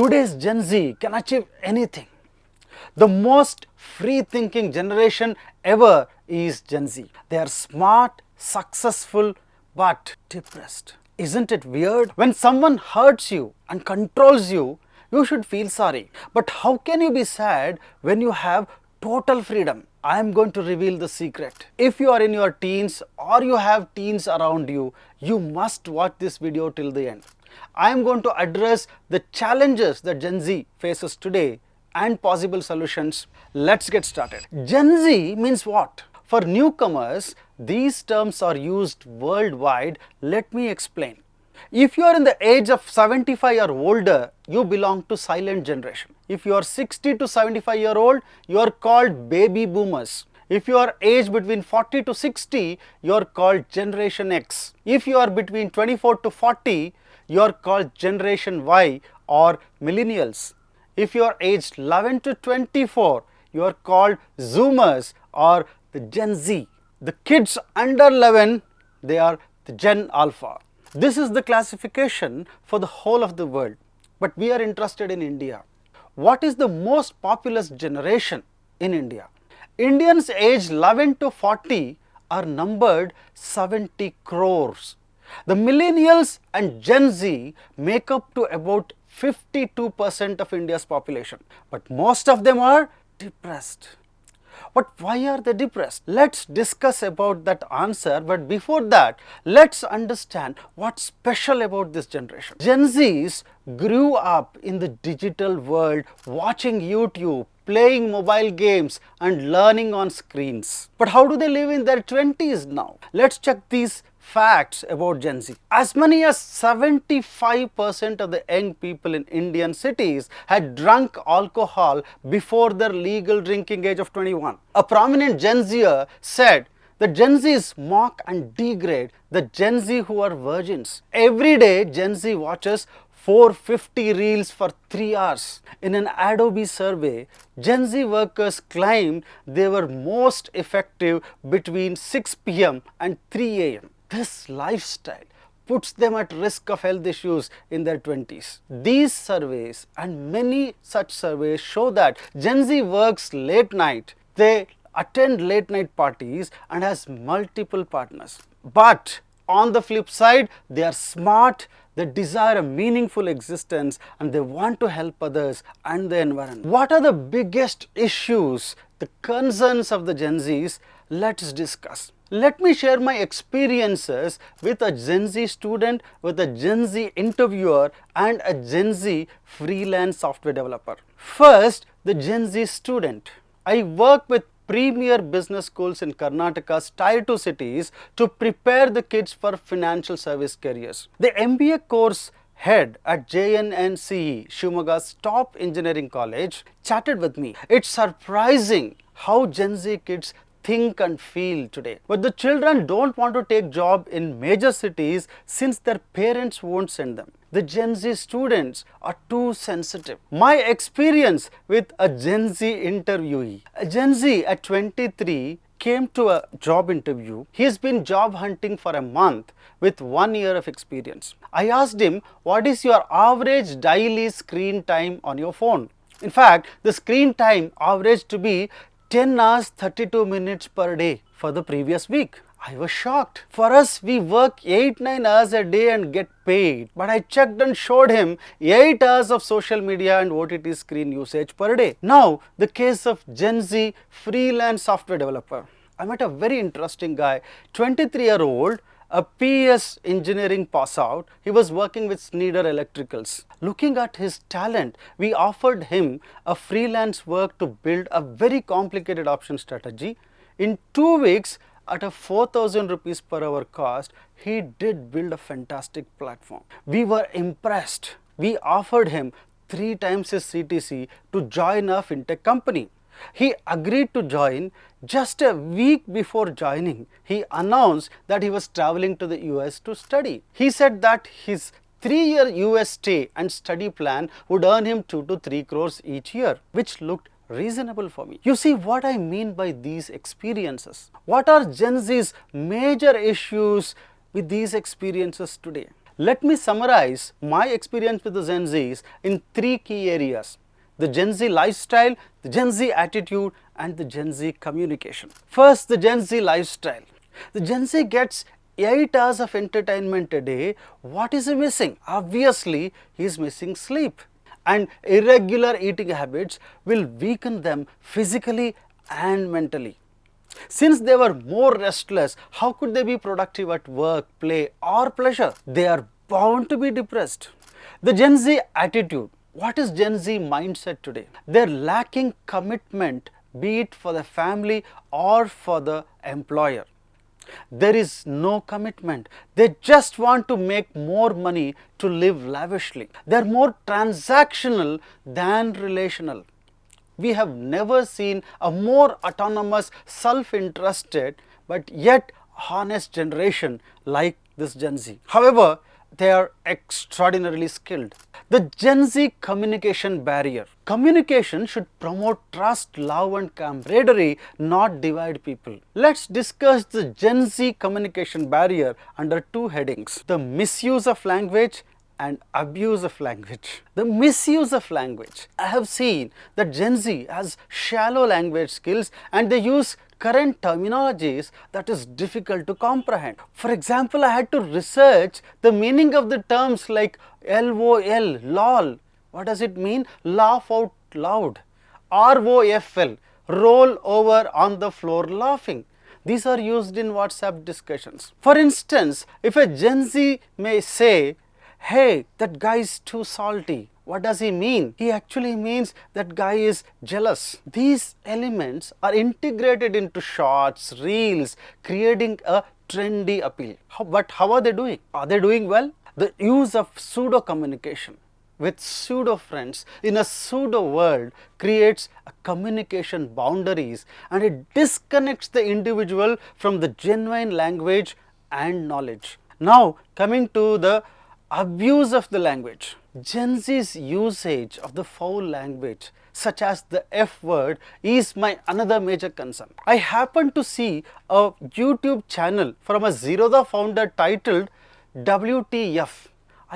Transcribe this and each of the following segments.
Today's Gen Z can achieve anything. The most free-thinking generation ever is Gen Z. They are smart, successful, but depressed. Isn't it weird? When someone hurts you and controls you, you should feel sorry. But how can you be sad when you have total freedom? I am going to reveal the secret. If you are in your teens or you have teens around you, you must watch this video till the end. I am going to address the challenges that Gen Z faces today and possible solutions. Let's get started. Gen Z means what? For newcomers, these terms are used worldwide. Let me explain. If you are in the age of 75 or older, you belong to silent generation. If you are 60 to 75-year-old, you are called baby boomers. If you are aged between 40 to 60, you are called Generation X. If you are between 24 to 40, you are called Generation Y or Millennials. If you are aged 11 to 24, you are called Zoomers or the Gen Z. The kids under 11, they are the Gen Alpha. This is the classification for the whole of the world, but we are interested in India. What is the most populous generation in India? Indians aged 11 to 40 are numbered 70 crores. The millennials and Gen Z make up to about 52% of India's population, but most of them are depressed. But why are they depressed? Let's discuss about that answer, but before that, let's understand what's special about this generation. Gen Zs grew up in the digital world, watching YouTube, playing mobile games and learning on screens. But how do they live in their 20s now? Let's check these facts about Gen Z. As many as 75% of the young people in Indian cities had drunk alcohol before their legal drinking age of 21. A prominent Gen Zer said that Gen Zs mock and degrade the Gen Z who are virgins. Every day, Gen Z watches 450 reels for 3 hours. In an Adobe survey, Gen Z workers claimed they were most effective between 6 p.m. and 3 a.m. This lifestyle puts them at risk of health issues in their 20s. These surveys and many such surveys show that Gen Z works late night, they attend late night parties and has multiple partners. But on the flip side, they are smart, they desire a meaningful existence and they want to help others and the environment. What are the biggest issues, the concerns of the Gen Zs? Let's discuss. Let me share my experiences with a Gen Z student, with a Gen Z interviewer and a Gen Z freelance software developer. First, the Gen Z student. I work with premier business schools in Karnataka's Tier 2 cities to prepare the kids for financial service careers. The MBA course head at JNNCE, Shivamogga's top engineering college, chatted with me. It's surprising how Gen Z kids think and feel today. But the children don't want to take job in major cities since their parents won't send them. The Gen Z students are too sensitive. My experience with a Gen Z interviewee. A Gen Z at 23 came to a job interview. He's been job hunting for a month with 1 year of experience. I asked him, what is your average daily screen time on your phone? In fact, the screen time averaged to be 10 hours 32 minutes per day for the previous week. I was shocked. For us, we work 8-9 hours a day and get paid. But I checked and showed him 8 hours of social media and OTT screen usage per day. Now, the case of Gen Z freelance software developer. I met a very interesting guy, 23-year-old, a PS engineering pass out. He was working with Schneider Electricals. Looking at his talent, we offered him a freelance work to build a very complicated option strategy. In 2 weeks, at a 4,000 rupees per hour cost, he did build a fantastic platform. We were impressed. We offered him 3 times his CTC to join a fintech company. He agreed to join. Just a week before joining, he announced that he was traveling to the US to study. He said that his 3-year US stay and study plan would earn him 2 to 3 crores each year, which looked reasonable for me. You see what I mean by these experiences. What are Gen Z's major issues with these experiences today? Let me summarize my experience with the Gen Zs in three key areas: the Gen Z lifestyle, the Gen Z attitude, and the Gen Z communication. First, the Gen Z lifestyle. The Gen Z gets 8 hours of entertainment a day. What is he missing? Obviously, he is missing sleep. And irregular eating habits will weaken them physically and mentally. Since they were more restless, how could they be productive at work, play, or pleasure? They are bound to be depressed. The Gen Z attitude. What is Gen Z mindset today? They're lacking commitment, be it for the family or for the employer. There is no commitment. They just want to make more money to live lavishly. They're more transactional than relational. We have never seen a more autonomous, self-interested, but yet honest generation like this Gen Z. However, they are extraordinarily skilled. The Gen Z communication barrier. Communication should promote trust, love, and camaraderie, not divide people. Let's discuss the Gen Z communication barrier under two headings: the misuse of language and abuse of language. The misuse of language. I have seen that Gen Z has shallow language skills and they use current terminologies that is difficult to comprehend. For example, I had to research the meaning of the terms like LOL, lol. What does it mean? Laugh out loud. ROFL, roll over on the floor laughing. These are used in WhatsApp discussions. For instance, if a Gen Z may say, "Hey, that guy is too salty." What does he mean? He actually means that guy is jealous. These elements are integrated into shorts, reels, creating a trendy appeal. But how are they doing? Are they doing well? The use of pseudo communication with pseudo friends in a pseudo world creates a communication boundaries, and it disconnects the individual from the genuine language and knowledge. Now, coming to the abuse of the language. Gen Z's usage of the foul language, such as the F word, is my another major concern. I happened to see a YouTube channel from a Zerodha founder titled WTF.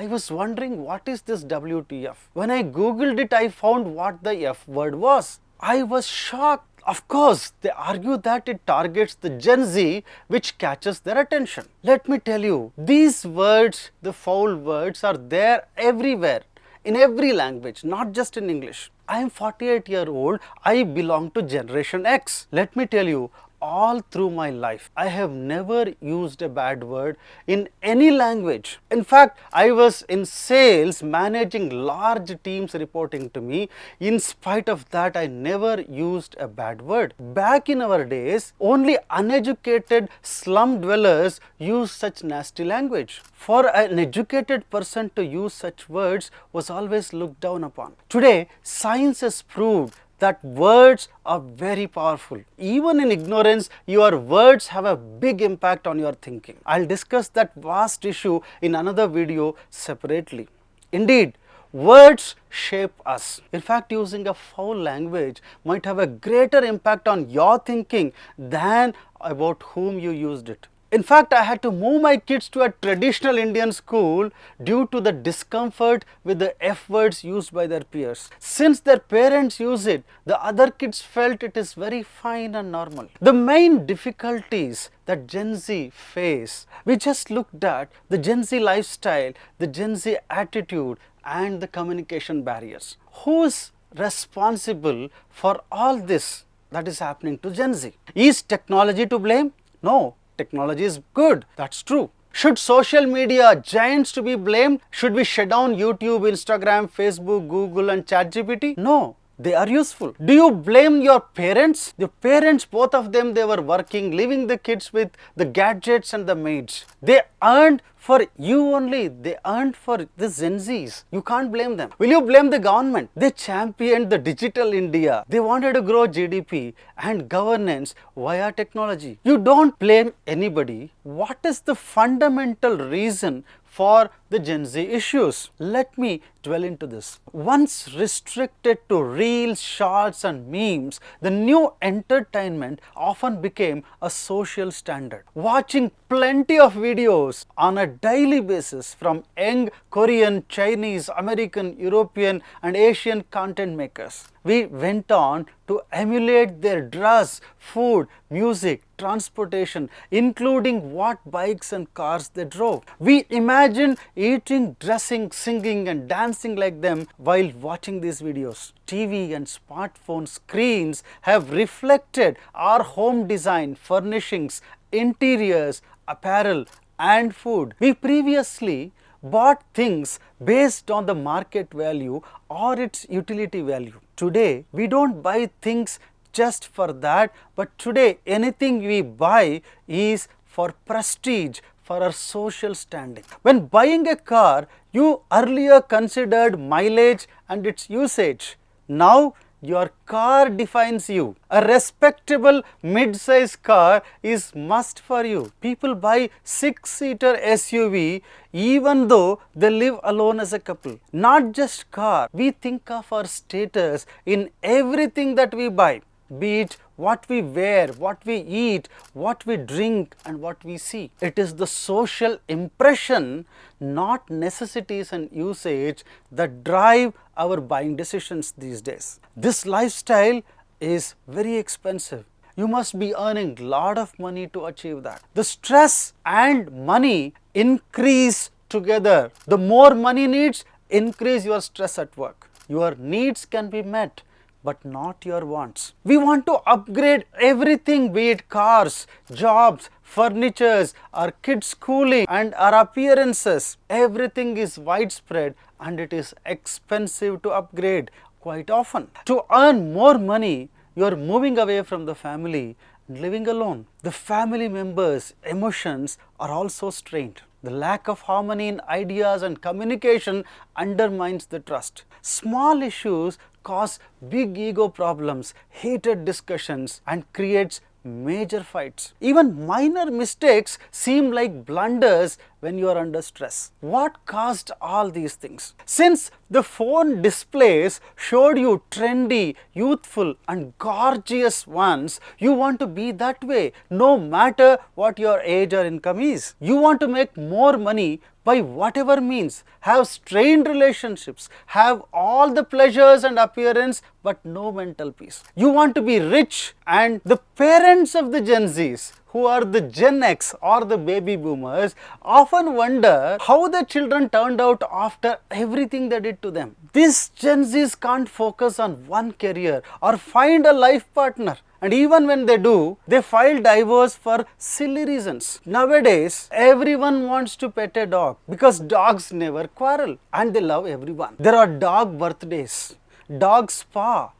I was wondering, what is this WTF? When I googled it, I found what the F word was. I was shocked. Of course, they argue that it targets the Gen Z, which catches their attention. Let me tell you, these words, the foul words, are there everywhere, in every language, not just in English. I am 48-year-old, I belong to Generation X. Let me tell you, all through my life, I have never used a bad word in any language. In fact, I was in sales managing large teams reporting to me. In spite of that, I never used a bad word. Back in our days, only uneducated slum dwellers use such nasty language. For an educated person to use such words was always looked down upon. Today, science has proved that words are very powerful. Even in ignorance, your words have a big impact on your thinking. I'll discuss that vast issue in another video separately. Indeed, words shape us. In fact, using a foul language might have a greater impact on your thinking than about whom you used it. In fact, I had to move my kids to a traditional Indian school due to the discomfort with the F words used by their peers. Since their parents use it, the other kids felt it is very fine and normal. The main difficulties that Gen Z face, we just looked at the Gen Z lifestyle, the Gen Z attitude, and the communication barriers. Who is responsible for all this that is happening to Gen Z? Is technology to blame? No. Technology is good, that's true. Should social media giants to be blamed? Should we shut down YouTube, Instagram, Facebook, Google and ChatGPT? No, they are useful. Do you blame your parents? The parents, both of them, they were working, leaving the kids with the gadgets and the maids. They earned for you only. They earned for the Gen Zs. You can't blame them. Will you blame the government? They championed the digital India. They wanted to grow GDP and governance via technology. You don't blame anybody. What is the fundamental reason for the Gen Z issues? Let me dwell into this. Once restricted to reels, shorts and memes, the new entertainment often became a social standard. Watching plenty of videos on a daily basis from young Korean, Chinese, American, European and Asian content makers, we went on to emulate their dress, food, music, transportation, including what bikes and cars they drove. We imagined eating, dressing, singing and dancing like them while watching these videos. TV and smartphone screens have reflected our home design, furnishings, interiors, apparel and food. We previously bought things based on the market value or its utility value. Today, we don't buy things just for that, but today anything we buy is for prestige, for our social standing. When buying a car, you earlier considered mileage and its usage. Now, your car defines you. A respectable mid-size car is must for you. People buy 6-seater SUV even though they live alone as a couple. Not just car, we think of our status in everything that we buy, be it what we wear, what we eat, what we drink and what we see. It is the social impression, not necessities and usage, that drive our buying decisions these days. This lifestyle is very expensive. You must be earning a lot of money to achieve that. The stress and money increase together. The more money needs, increase your stress at work. Your needs can be met, but not your wants. We want to upgrade everything, be it cars, jobs, furnitures, our kids' schooling and our appearances. Everything is widespread and it is expensive to upgrade quite often. To earn more money, you are moving away from the family and living alone. The family members' emotions are also strained. The lack of harmony in ideas and communication undermines the trust. Small issues cause big ego problems, heated discussions and creates major fights. Even minor mistakes seem like blunders when you are under stress. What caused all these things? Since the phone displays showed you trendy, youthful and gorgeous ones, you want to be that way no matter what your age or income is. You want to make more money by whatever means, have strained relationships, have all the pleasures and appearance but no mental peace. You want to be rich, and the parents of the Gen Zs, who are the Gen X or the baby boomers, often wonder how the children turned out after everything they did to them. These Gen Zs can't focus on one career or find a life partner. And even when they do, they file divorce for silly reasons. Nowadays, everyone wants to pet a dog because dogs never quarrel and they love everyone. There are dog birthdays, dog spa,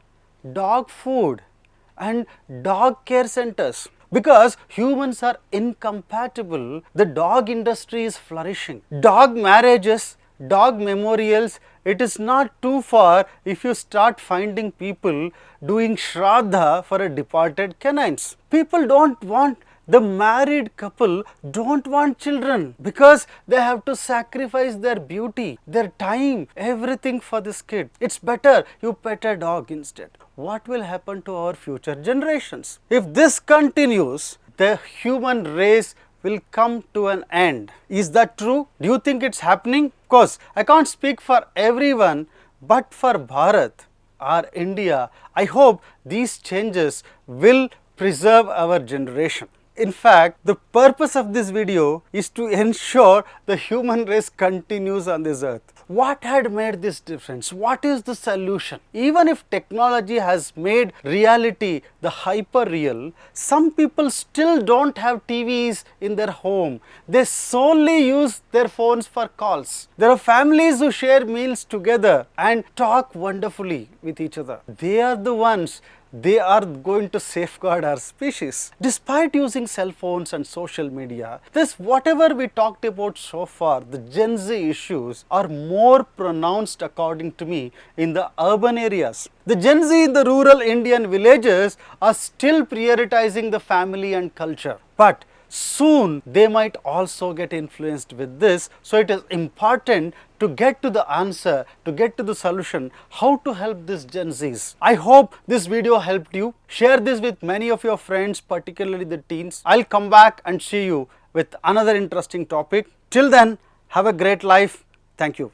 dog food and dog care centers. Because humans are incompatible, the dog industry is flourishing. Dog marriages, dog memorials, it is not too far if you start finding people doing shraddha for a departed canines. People don't want, the married couple don't want children because they have to sacrifice their beauty, their time, everything for this kid. It's better you pet a dog instead. What will happen to our future generations? If this continues, the human race will come to an end. Is that true? Do you think it's happening? Of course, I can't speak for everyone, but for Bharat or India, I hope these changes will preserve our generation. In fact, the purpose of this video is to ensure the human race continues on this earth. What had made this difference? What is the solution? Even if technology has made reality the hyper real, some people still don't have TVs in their home. They solely use their phones for calls. There are families who share meals together and talk wonderfully with each other. They are the ones, they are going to safeguard our species. Despite using cell phones and social media, this whatever we talked about so far, the Gen Z issues are more pronounced according to me in the urban areas. The Gen Z in the rural Indian villages are still prioritizing the family and culture. But soon they might also get influenced with this. So it is important to get to the answer, to get to the solution, how to help this Gen Zs. I hope this video helped you. Share this with many of your friends, particularly the teens. I'll come back and see you with another interesting topic. Till then, have a great life. Thank you.